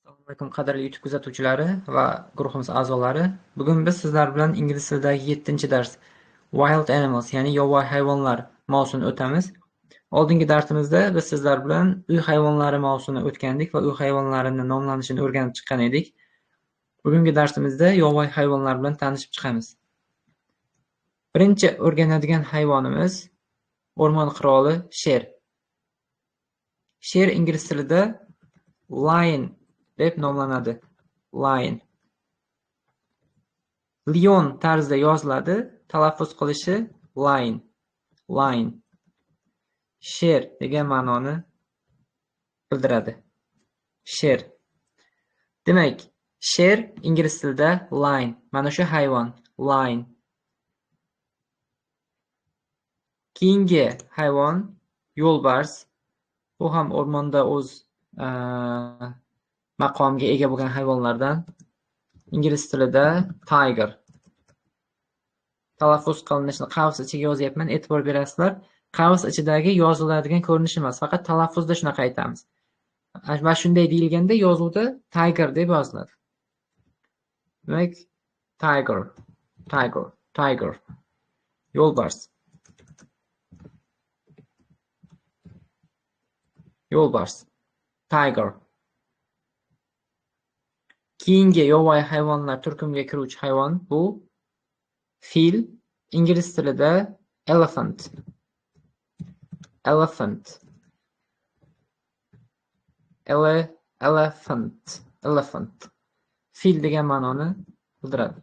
Assalomu alaykum qadrli YouTube kuzatuvchilari va guruhimiz a'zolari. Bugun biz sizlar bilan ingliz tilidagi 7-dars Wild Animals, ya'ni yovvoyi hayvonlar mavzusini o'tamiz. Oldingi darsimizda biz sizlar bilan uy hayvonlari mavzusini o'tgandik va uy hayvonlarini nomlanishini o'rganib chiqqan edik. Bugungi darsimizda yovvoyi hayvonlar bilan tanishib chiqamiz. Birinchi o'rganadigan hayvonimiz o'rmon qiroli sher. Sher ingliz tilida lion deb nomlanadi. Lion. Lion tarzida yoziladi, talaffuz qilishi lion. Lion. Sher degan ma'noni bildiradi. Sher. Demak, sher ingliz tilida lion. Mana shu hayvon, lion. Keyingi hayvon yo'lbars. Bu ham o'rmonda o'z maqomiga ega bo'lgan hayvonlardan. Ingliz tilida tiger. Talaffuz qilinishini qavs ichiga yozyapman, e'tibor berasizlar. Qavs ichidagi yoziladigan ko'rinish emas, faqat talaffuzda shunaqa aytamiz. Va shunday deyilganda yozuvda tiger deb yoziladi. Demak, tiger, tiger, tiger. Yo'lbars. Yo'lbars. Tiger. Keyingi yovvoyi hayvonlar turkumiga kiruvchi hayvon bu fil. Ingliz tilida elephant. Elephant. Elephant. Elephant. Fil degan ma'noni bildiradi.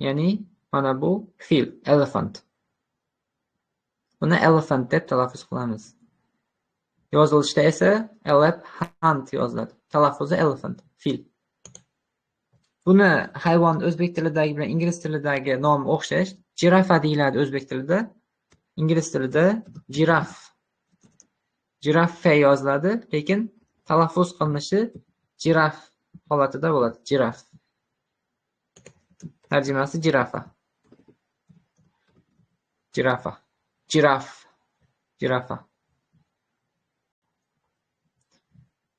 Ya'ni mana bu fil, elephant. Buni elephant deb talaffuz qilamiz. Yozilishda esa elephant yoziladi. Talaffuzi elephant, fil. Buni hayvon o'zbek tilidagi bilan ingliz tilidagi nomi o'xshash. Jirafa deyiladi o'zbek tilida. Ingliz tilida jiraf. Jiraffe yoziladi, lekin talaffuz qilinishi jiraf holatida bo'ladi. Jiraf. Tarjimasi jirafa. Jirafa. Jiraf. Jirafa.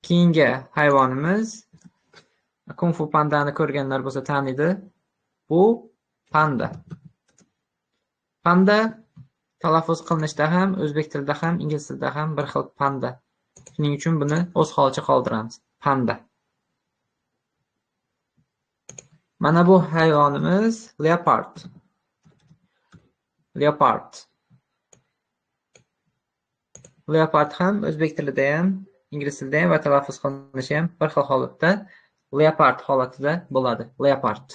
Keyingi hayvonimiz Kung Fu pandani ko'rganlar bo'lsa taniydi. Bu panda. Panda talaffuz qilinishda ham, o'zbek tilida ham, ingliz tilida ham bir xil panda. Shuning uchun buni o'z holicha qoldiramiz. Panda. Mana bu hayvonimiz leopard. Leopard. Leopard ham o'zbek tilida ham, ingliz tilida ham va talaffuz qilinishi ham bir xil holatda leopard holatida bo'ladi. Leopard.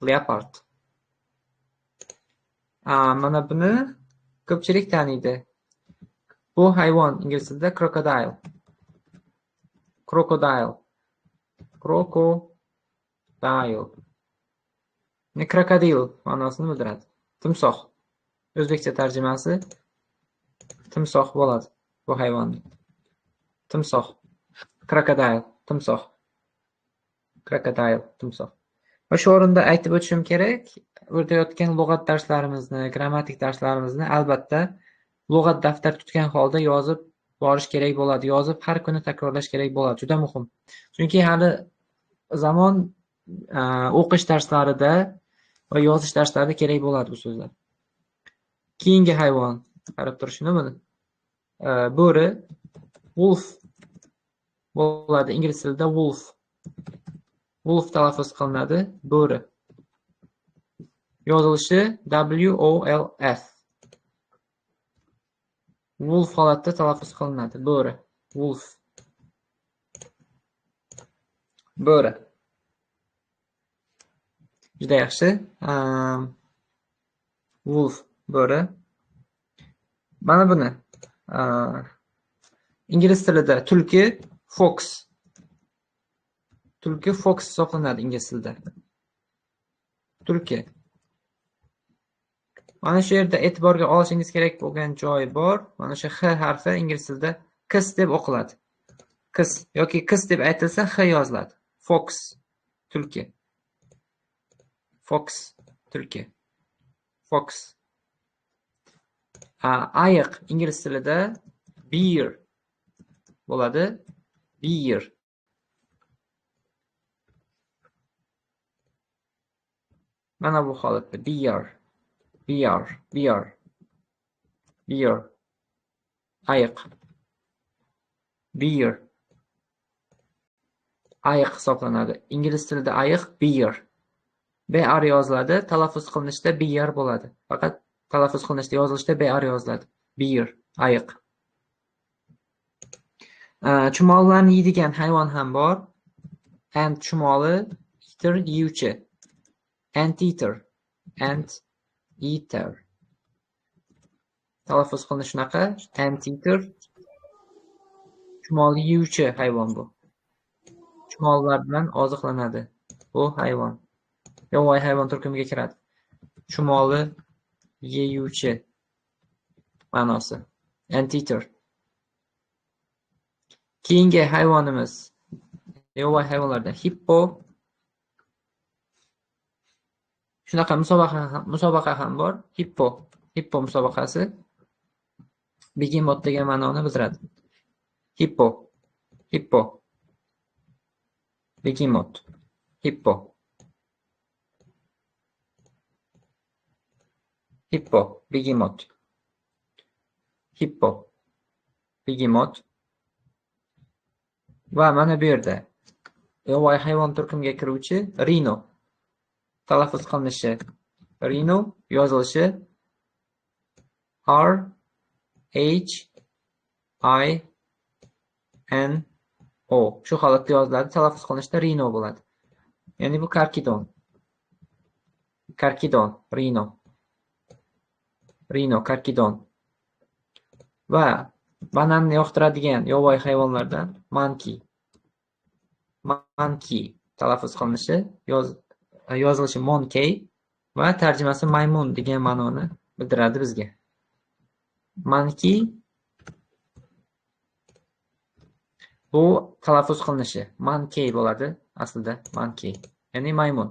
Leopard. Mana buni ko'pchilik taniydi. Bu hayvon ingliz tilida crocodile. Crocodile. Crocodile. Krokodil ma'nosini bildiradi. Timsoh. O'zbekcha tarjimasi timsoh bo'ladi bu hayvonning. Timsoh. Crocodile. Timsoh. Crocodile. Timsoh. Va shu o'rinda aytib o'tishim kerak, o'tayotgan lug'at darslarimizni, grammatik darslarimizni albatta lug'at daftar tutgan holda yozib borish kerak bo'ladi. Yozib har kuni takrorlash kerak bo'ladi. Juda muhim. Chunki hali zamon o'qish darslarida va yozish darslarida kerak bo'ladi bu so'zlar. Keyingi hayvon, qarab turishini buni. Bo'ri, wolf bo'ladi. Ingliz tilida wolf. Wolf talaffuz qilinadi. Bo'ri. Yozilishi W-O-L-F. Wolf holatda talaffuz qilinadi. Bo'ri. Wolf. Bo'ri. Juda yaxshi. Wolf. Bo'ri. Mana buni. Ingliz tilida tulki, fox. Tulki fox hisoblanadi ingliz tilida. Tulki. Mana shu yerda e'tiborga olishingiz kerak bo'lgan joyi bor. Mana shu H harfi ingliz tilida kiss deb o'qiladi. Kiss yoki kiss deb aytilsa H yoziladi. Fox. Tulki. Fox. Tulki. Fox. Ayiq ingliz tilida bear bo'ladi. Beer. Mana bu holatda beer. Ayiq. Beer. Ayiq hisoblanadi. Ingliz tilida ayiq beer. BR yoziladi, telaffuz qilinishda beer bo'ladi. Faqat telaffuz qilinishda yozilishda BR yoziladi. Beer, ayiq. Chumollarni yeydigan hayvon ham bor. Ant chumoli, eater yeyuvchi. Anteater. Telaffuz qilinishi shunaqa. Anteater. Chumolni yeyuvchi hayvon bu. Chumollar bilan oziqlanadi. Bu hayvon. Yovvoyi hayvon turkumiga kiradi. Chumoli yeyuvchi ma'nosi. Anteater. Keyingi hayvonimiz yovvoyi hayvonlardan hippo. Shunaqa musobaqa ham bor. Hippo musobaqasi begemot degan ma'noni bildiradi. Hippo. Begemot. Hippo. Begemot. Va mana bu yerda yovvoyi hayvon turkumiga kiruvchi rino. Telaffuz qilinishi rino, yozilishi R H I N O. Shu holatda yoziladi, telaffuz qilinishda rino bo'ladi. Ya'ni bu karkidon. Rino, karkidon. Va bananni yoqtiradigan yovvoyi hayvonlardan monkey telaffuz qilinishi yozilishi monkey va tarjimasi maymun degan ma'noni bildiradi bizga. Monkey bu telaffuz qilinishi monkey bo'ladi aslida, monkey, ya'ni maymun.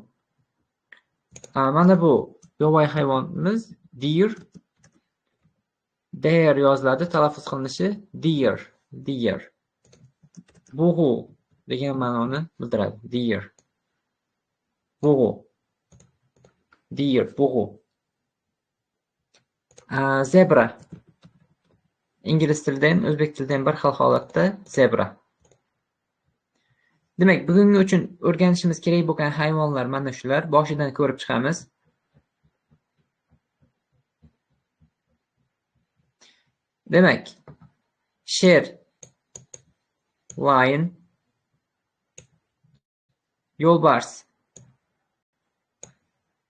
Mana bu yovvoyi hayvonimiz deer. Deer yoziladi, telaffuz qilinishi deer. Bug'u degan ma'noni bildiradi. Bug'u. Zebra. Ingliz tilida ham, o'zbek tilida ham bir xil holatda zebra. Demak, bugungi uchun o'rganishimiz kerak bo'lgan hayvonlar mana shular. Boshidan ko'rib chiqamiz. Demak, sher, lion, yo'lbars,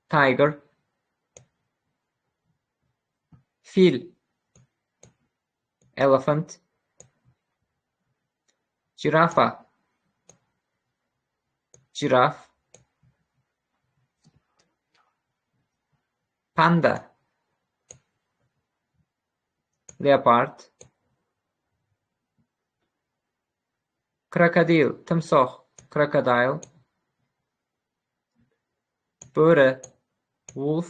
tiger, fil, elephant, giraffe, panda, leopard, krokodil, timsoh, crocodile, bo'ri, wolf,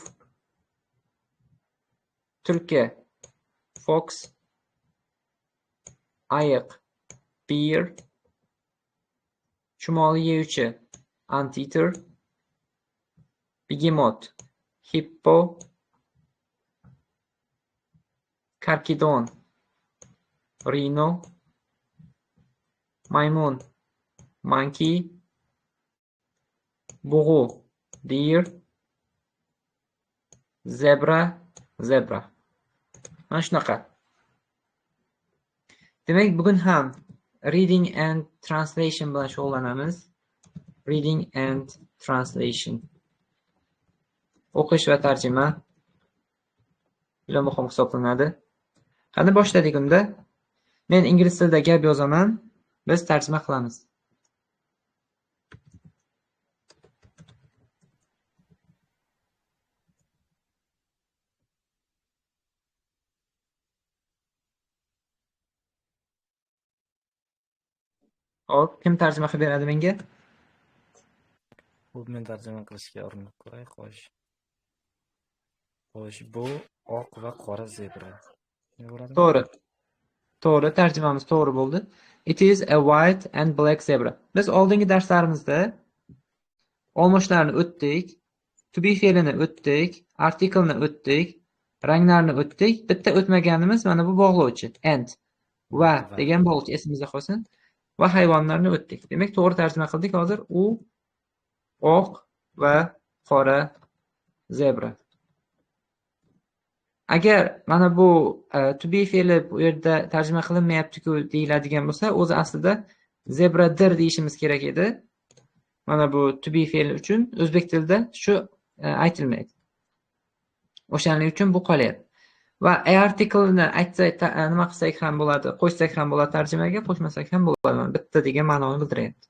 tulki, fox, ayiq, bear, chumoli yeyuvchi, anteater, begemot, hippo, karkidon, rino, maymun, monkey, bug'u, deer, zebra. Mana shunaqa. Demak, bugun ham reading and translation bilan shug'ullanamiz. Reading and translation. O'qish va tarjima juda muhim hisoblanadi. Qani boshladik unda. Men ingliz tilida gap yozaman, biz tarjima qilamiz. Hop, kim tarjima qilib beradi menga? Men tarjima qilishga urinib ko'ray. Xo'sh, bu oq va qora zebra. Nima bo'ladi? To'g'ri. To'g'ri, tarjimamiz to'g'ri bo'ldi. It is a white and black zebra. Biz oldingi darslarimizda olmoshlarni o'tdik, to be fe'lini o'tdik, artiklni o'tdik, ranglarni o'tdik. Bitta o'tmaganimiz mana bu bog'lovchi and va degan bog'lovchi esimizda qolsin. Va hayvonlarni o'tdik. Demak, to'g'ri tarjima qildik hozir. U oq va qora zebra. Agar mana bu to be fe'li bu yerda tarjima qilinmayapti-ku deyiladigan bo'lsa, o'zi aslida zebradir deyishimiz kerak edi. Mana bu to be fe'li uchun o'zbek tilida shu aytilmaydi. O'shaning uchun bu qolyapti. Va artiklni aytsak, nima qilsak ham bo'ladi, qo'shsak ham bo'ladi tarjimaga, qo'shmasak ham bo'ladi. Bitta degan ma'noni bildiryapti.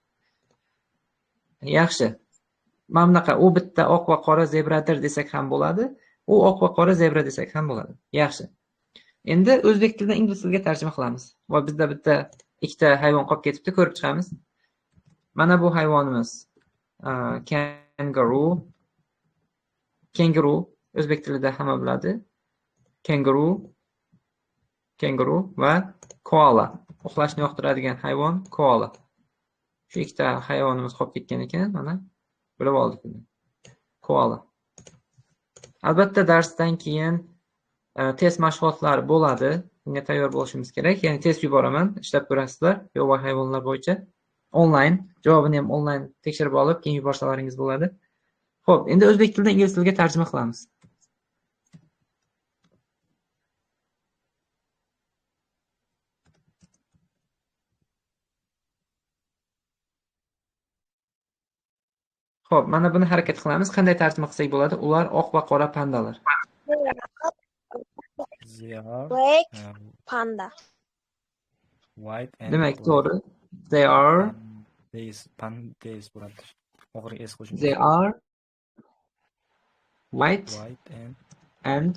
Yaxshi. Mana bunaqa u bitta oq va qora zebradir desak ham bo'ladi. U oq va qora zebra desak ham bo'ladi. Yaxshi. Endi o'zbek tilidan ingliz tiliga tarjima qilamiz. Va bizda bitta ikkita hayvon qolib ketibdi, ko'rib chiqamiz. Mana bu hayvonimiz kangaroo. Kenguru o'zbek tilida hamma biladi. Kenguru va koala. Uxlashni yoqtiradigan hayvon koala. Shu ikkita hayvonimiz qolib ketgan ekan, mana bilib oldik. Koala. Albatta darsdan keyin test mashg'ulotlari bo'ladi. Bunga tayyor bo'lishimiz kerak. Ya'ni test yuboraman, ishlab ko'rasizlar. Yovvoyi hayvonlar bo'yicha onlayn, javobini ham onlayn tekshirib olib, keyin yuborsalaringiz bo'ladi. Xo'p, endi o'zbek tilidan ingliz tiliga tarjima qilamiz. Xo'p, mana buni harakat qilamiz. Qanday tarjima qilsak bo'ladi? Ular oq va qora pandalar. They are Black panda. white and Demak, black. to'g'ri. They are Pandays bo'ladi. Oxiriga s qo'shing. They are white White and and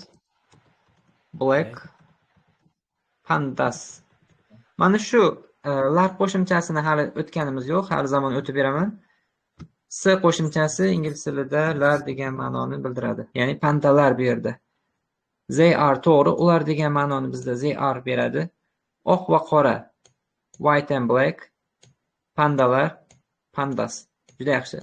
black pandas. Mana shu lar qo'shimchasini hali o'tganimiz yo'q, har zamon o'tib beraman. S qo'shimchasi ingliz tilida lar degan ma'noni bildiradi. Ya'ni pandalar bu yerda. They are to'g'ri, ular degan ma'noni bizda they are beradi. Oq va qora white and black, pandalar, pandas. Juda yaxshi.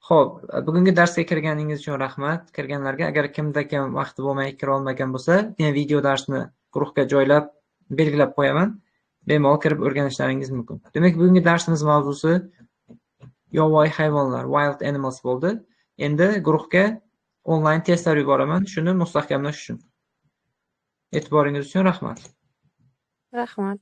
Xo'p, bugungi darsga kirganingiz uchun rahmat. Kirganlarga agar kimda kim vaqti bo'lmay kira olmagan bo'lsa, men video darsni guruhga joylab, belgilab qo'yaman. Bemalol kirib o'rganishlaringiz mumkin. Demak, bugungi darsimiz mavzusi yovvoyi hayvonlar, wild animals bo'ldi. Endi guruhga onlayn testlar yuboraman, shuni mustahkamlash uchun. E'tiboringiz uchun rahmat. Rahmat.